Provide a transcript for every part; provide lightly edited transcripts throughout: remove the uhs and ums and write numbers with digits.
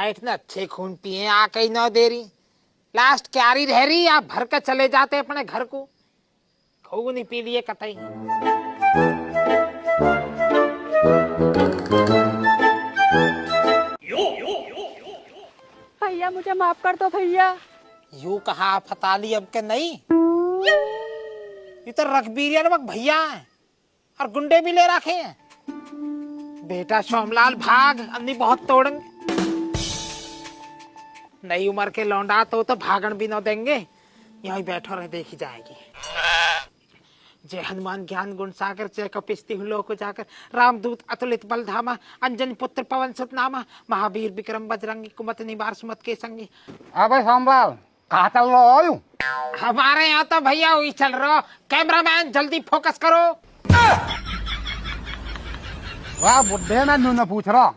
बैठ ना, अच्छे खून पिए आके ही न दे रही, लास्ट क्यारी रह रही, आप भर के चले जाते अपने घर को, खून ही पी लिए कतई। भैया मुझे माफ कर दो भैया। यू कहा फताली अब के नहीं, ये तो रघबीर भैया है और गुंडे भी ले रखे हैं। बेटा सोमलाल भाग, अन्नी बहुत तोड़ेंगे, नई उम्र के लौंडा तो भागन भी न देंगे, यहीं बैठो रहे देखी जाएगी। जय हनुमान ज्ञान गुण सागर, जय कपिस्ती लोक जाकर, रामदूत अतुलित बलधामा, अंजनी पुत्र पवन सुत नामा, महावीर विक्रम बजरंगी, कुमत निवार सुमत के संगी। अबे सोमलाल कहाँ चल रहा हो? हमारे यहाँ तो भैया वही चल रहा, कैमरामैन जल्दी फोकस करो। वाह बुढ़े ने न पूछ रहा,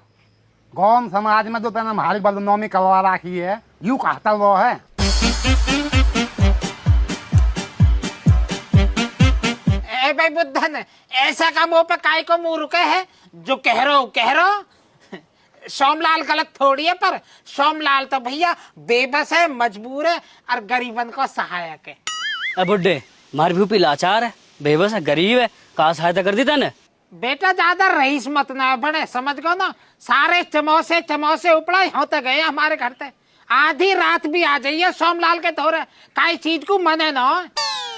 गांव समाज में जो तेने हमारी बदनामी करवा रखी है, यूं कहाँ चल रहा है? ए भाई बुद्धन, ऐसा का मुंह पे काय को मुंह रुके है, जो कह रहो सोमलाल गलत थोड़ी है, पर सोमलाल तो भैया बेबस है, मजबूर है और गरीबन को सहायक है। अब बुड्ढे मार भी लाचार है, बेबस है, गरीब है, कहा सहायता कर दी तने? बेटा ज्यादा रईस मत ना बने, समझ गो ना, सारे चमोसे उपड़ा होते गए हमारे घर से, आधी रात भी आ जाइए सोमलाल के धोरे, काई चीज को मने ना।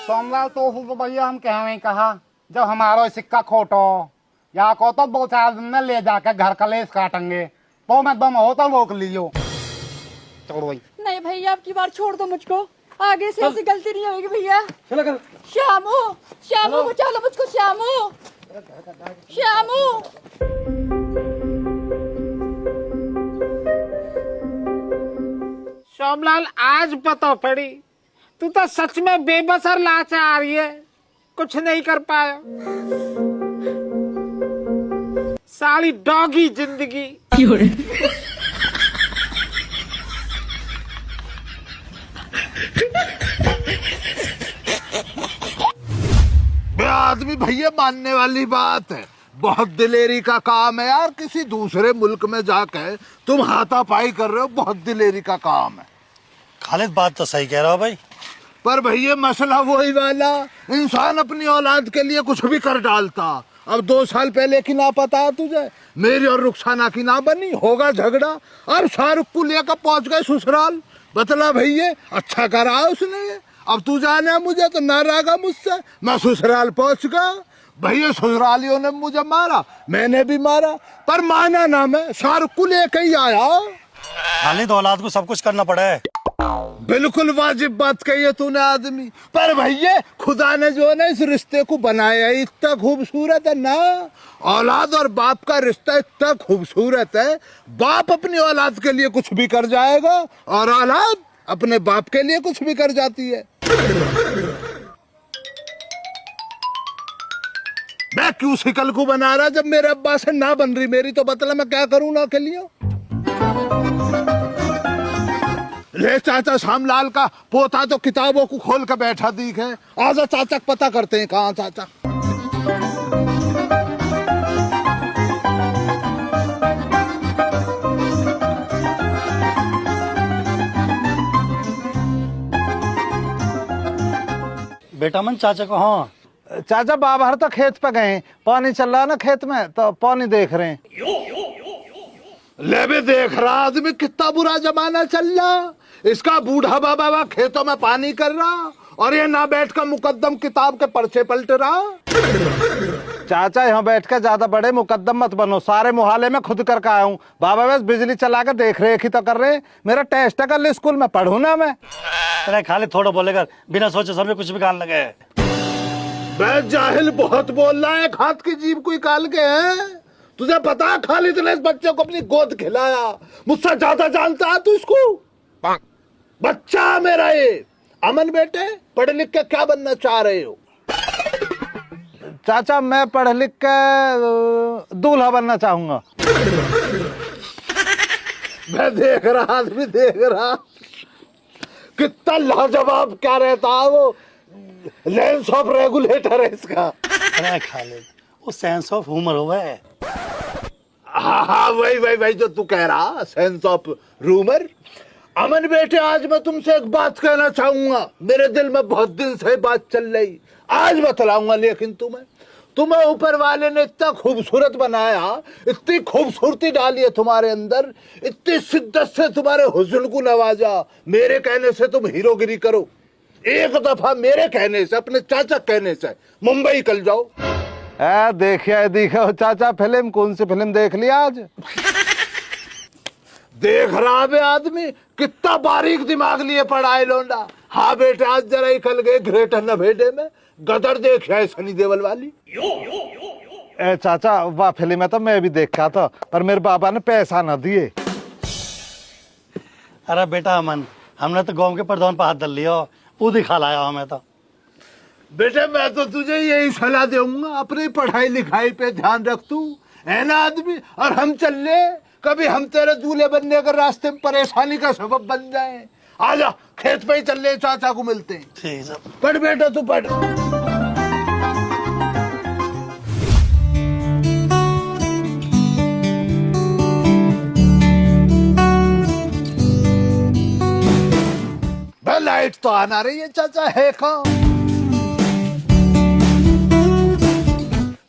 सोमलाल तो भैया हम कहा जब हमारा सिक्का खोटो या को तो 2-4 दिन में ले जाकर घर का लेस काटेंगे, तो मैं दम हो तो रोक लियो। चलो भाई। नहीं भैया अब की बार छोड़ दो मुझको, आगे से ऐसी गलती नहीं होगी भैया। श्यामू बचा लो मुझको, श्यामू। सोमलाल आज पता पड़ी, तू तो सच में बेबस और लाचार है, कुछ नहीं कर पाया, साली डॉगी जिंदगी। आदमी भैया मानने वाली बात है, बहुत दिलेरी का काम है यार, किसी दूसरे मुल्क में जाकर तुम हाथापाई कर रहे हो, बहुत दिलेरी का काम है। खालिद बात तो सही कह रहा हो भाई, पर भैया मसला वही वाला, इंसान अपनी औलाद के लिए कुछ भी कर डालता। अब 2 साल पहले की ना पता है तुझे, मेरी और रुखसाना की ना बनी, होगा झगड़ा, अब शाहरुख को लेकर पहुंच गए ससुराल। बतला भैया अच्छा करा उसने, अब तू जाने मुझे तो नारागा मुझसे, मैं ससुराल पहुंच गया, भैया ससुरालियों ने मुझे मारा, मैंने भी मारा, पर माना ना, मैं शाहरुख को लेकर ही आया। खालिद औलाद को सब कुछ करना पड़ा है। बिल्कुल वाजिब बात कही है तूने आदमी, पर भैया खुदा ने जो है ना इस रिश्ते को बनाया है, इतना खूबसूरत है ना, औलाद और बाप का रिश्ता इतना खूबसूरत है, बाप अपनी औलाद के लिए कुछ भी कर जाएगा और औलाद अपने बाप के लिए कुछ भी कर जाती है। मैं क्यों शिकल को बना रहा जब मेरे अब्बा से ना बन रही मेरी, तो बतला मैं क्या करूं ना के लिए। ले चाचा शामलाल का पोता तो किताबों को खोल कर बैठा दिखे, आजा चाचा पता करते हैं कहाँ चाचा। बेटा मन चाचा को, हाँ चाचा बाहर तो खेत पे गए, पानी चल रहा है ना खेत में, तो पानी देख रहे हैं। ले भी देख रहा आदमी, कितना बुरा जमाना चल रहा, इसका बूढ़ा बाबा खेतों में पानी कर रहा और ये ना बैठ कर मुकद्दम किताब के पर्चे पलट रहा। चाचा यहाँ बैठ कर ज्यादा बड़े मुकद्दम मत बनो, सारे मुहाले में खुद करके आया हूँ, बाबा बस बिजली चला कर देख रेख ही तो कर रहे, मेरा टेस्ट है कल स्कूल में, पढ़ू ना मैं। अरे खालिद थोड़ा बोलेगा, बिना सोचे समझे कुछ भी गान लगे। मैं जाहिल बहुत बोल रहा है, हाथ की जीभ कोई काल के है, तुझे पता खालिद ने इस बच्चे को अपनी गोद खिलाया, मुझसे ज्यादा जानता है तू इसको। बच्चा मेरा ये। अमन बेटे पढ़ लिख के क्या बनना चाह रहे हो? चाचा मैं पढ़ लिख के दूल्हा बनना चाहूंगा। मैं देख रहा, आदमी देख रहा, कितना लाजवाब क्या रहता है वो, लेंस ऑफ रेगुलेटर है इसका। अरे खालिद वो सेंस ऑफ ह्यूमर हुआ है। हाँ हाँ वही वही वही जो तू कह रहा, सेंस ऑफ रूमर। अमन बेटे, आज मैं तुमसे एक बात कहना चाहूंगा। मेरे दिल में बहुत दिन से बात चल रही, आज बतलाऊंगा। लेकिन तुम्हें ऊपर वाले ने इतना खूबसूरत बनाया, इतनी खूबसूरती डाली है तुम्हारे अंदर, इतनी शिद्दत से तुम्हारे हुस्न को नवाजा। मेरे कहने से तुम हीरोगिरी करो, एक दफा मेरे कहने से, अपने चाचा कहने से मुंबई कल जाओ। देखो चाचा, फिल्म कौन सी फिल्म देख लिया आज? देख रहा बे आदमी, कितना बारीक दिमाग लिए पड़ा है लौंडा। हाँ बेटे, आज जरा ही कल गए ग्रेटर नोएडा में, गदर देखा है सनी देओल वाली। चाचा वाह फिल्म है तो मैं भी देखा था, पर मेरे बाबा ने पैसा न दिए। अरे बेटा अमन, हमने तो गांव के प्रधान पर हाथ डाल लिया, वो दिखा लाया हमें तो। बेटे मैं तो तुझे यही सलाह दूंगा, अपनी पढ़ाई लिखाई पे ध्यान रख तू, है ना आदमी। और हम चल ले, कभी हम तेरे दूल्हे बनने के रास्ते में परेशानी का सबब बन जाए। आजा खेत पे ही चल ले, चाचा को मिलते हैं। ठीक है। पढ़ बेटा तू पढ़। लाइट तो आना रही है चाचा, है कहाँ?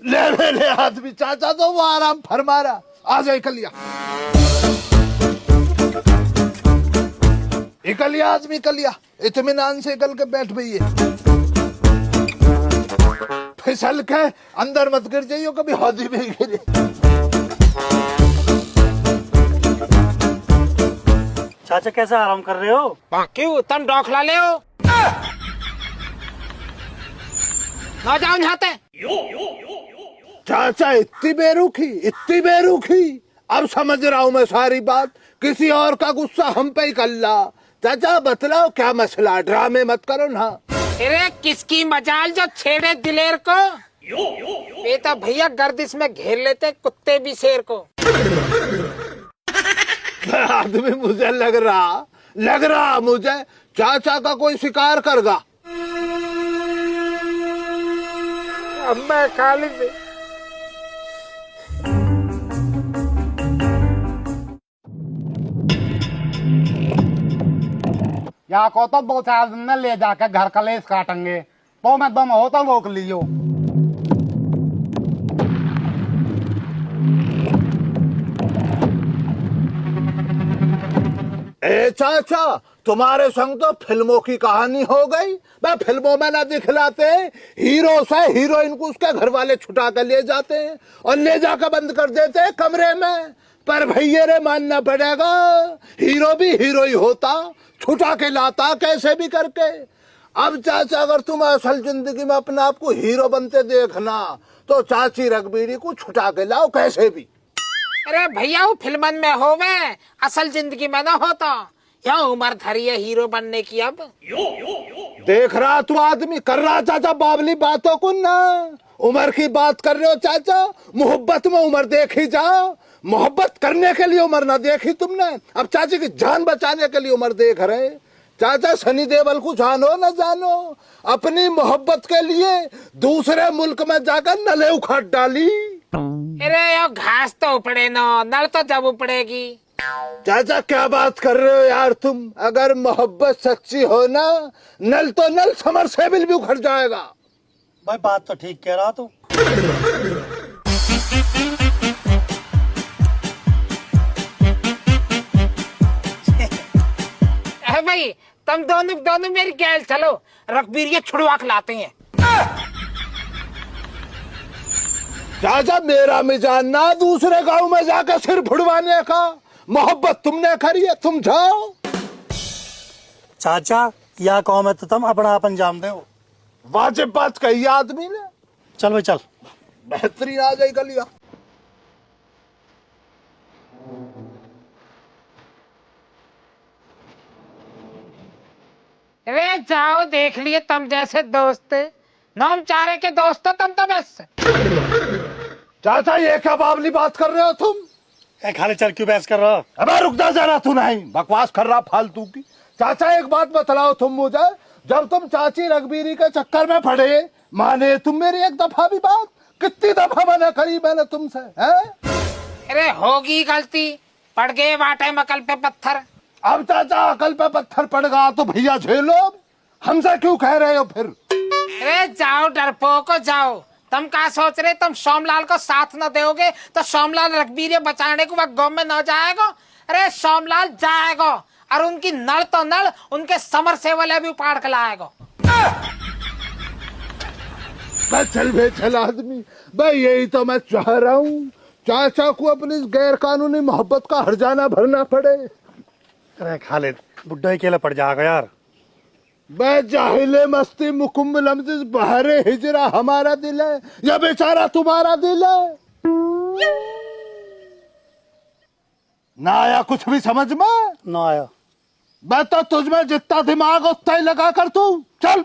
ले आदमी, चाचा तो वो आराम फरमा रहा। आ जाए कलिया, इकलिया आदमी, कलिया इत्मीनान से कल के बैठ भैया, फिसल के अंदर मत गिर जाइयो, कभी हौदी में गिरे। चाचा कैसे आराम कर रहे हो? क्यों तुम डौखला ले हो? ना जाओ नहाते। चाचा इतनी बेरुखी, अब समझ रहा हूं मैं सारी बात। किसी और का गुस्सा हम पे ही कर ला। चाचा बतलाओ क्या मसला, ड्रामे मत करो ना। अरे किसकी मजाल जो छेड़े दिलेर को? ये तो भैया गर्दिश में घेर लेते कुत्ते भी शेर को। आदमी मुझे लग रहा मुझे चाचा का कोई शिकार करगा। अब मैं खाली दे। या को तो 2-4 दिन में ले जाकर घर कलेश काटेंगे, तो मैं दम हो तो रोक लियो। ए चाचा, तुम्हारे संग तो फिल्मों की कहानी हो गई। मैं फिल्मों में ना दिखलाते हैं, हीरो से हीरोइन को उसके घर वाले छुटा कर ले जाते हैं और ले जाकर बंद कर देते हैं कमरे में। पर भैया रे मानना पड़ेगा, हीरो भी हीरो ही होता, छुटा के लाता कैसे भी करके। अब चाचा अगर तुम असल जिंदगी में अपने आप को हीरो बनते देखना, तो चाची रघबीरी को छुटा के लाओ कैसे भी। अरे भैया वो फिल्मन में होवे, असल जिंदगी में ना होता। यहाँ उम्र धरी है हीरो बनने की। अब देख रहा तू आदमी कर रहा चाचा बावली बातों को ना। उम्र की बात कर रहे हो चाचा, मोहब्बत में उम्र देखी जाओ। मोहब्बत करने के लिए उम्र ना देखी तुमने, अब चाची की जान बचाने के लिए उम्र देख रहे। चाचा सनी देओल को जानो न जानो, अपनी मोहब्बत के लिए दूसरे मुल्क में जाकर नले उखाड़ डाली। अरे यार घास तो उपड़े ना, नल तो जब उपड़ेगी। चाचा क्या बात कर रहे हो यार तुम? अगर मोहब्बत सच्ची हो ना, नल तो नल समरसेबिल भी उखड़ जाएगा। भाई बात तो ठीक कह रहा तू। भाई तुम दोनों मेरी गैल चलो, रघबीर ये छुड़वा के लाते हैं। चाचा मेरा मिजान ना दूसरे गांव में जाकर सिर फुड़वाने का। मोहब्बत तुमने करी है, तुम जाओ। चाचा या कौम है तो तुम अपना आप अंजाम दो। वाजिब बात कही आदमी ने। चल भाई चल। बेहतरीन आ जाए गलिया। अरे जाओ देख लिए तुम जैसे दोस्त, नौम चारे के दोस्त हो तुम तो बस। चाचा ये क्या बावली बात कर रहे हो तुम? खाली चल क्यों बहस कर रहा? अबे रुक जा जरा, तू नहीं बकवास कर रहा फालतू की। चाचा एक बात बतलाओ तुम मुझे, जब तुम चाची रघबीरी के चक्कर में पड़े, माने तुम मेरी एक दफा भी बात? कितनी दफा मैंने करी मैंने तुमसे, हैं? अरे होगी गलती, पड़ गए बाटे मकल पे पत्थर। अब चाचा अकल पे पत्थर पड़ गया तो भैया झेलो, हमसे क्यों कह रहे हो फिर? अरे जाओ डरपोको जाओ, तुम क्या सोच रहे, तुम सोमलाल को साथ न दोगे तो सोमलाल रघबीर बचाने को वह गाँव में न जाएगा। अरे सोमलाल जाएगा और उनकी नल तो नल उनके समर से वाले भी उपाड़ के लाएगा। बस चल बे चल आदमी, भाई यही तो मैं चाह रहा हूँ, चाचा को अपनी इस गैर कानूनी मोहब्बत का हर्जाना भरना पड़े। अरे खालिद, बुड्ढा अकेला पड़ जाएगा यार। बे जाहिले मस्ती मुकुम्मल लम्ज़ बहरे हिजरा हमारा दिल है या बेचारा तुम्हारा दिल है? ना आया कुछ भी समझ में? ना आया। मैं तो तुझमें जितना दिमाग उतना ही लगा कर तू चल।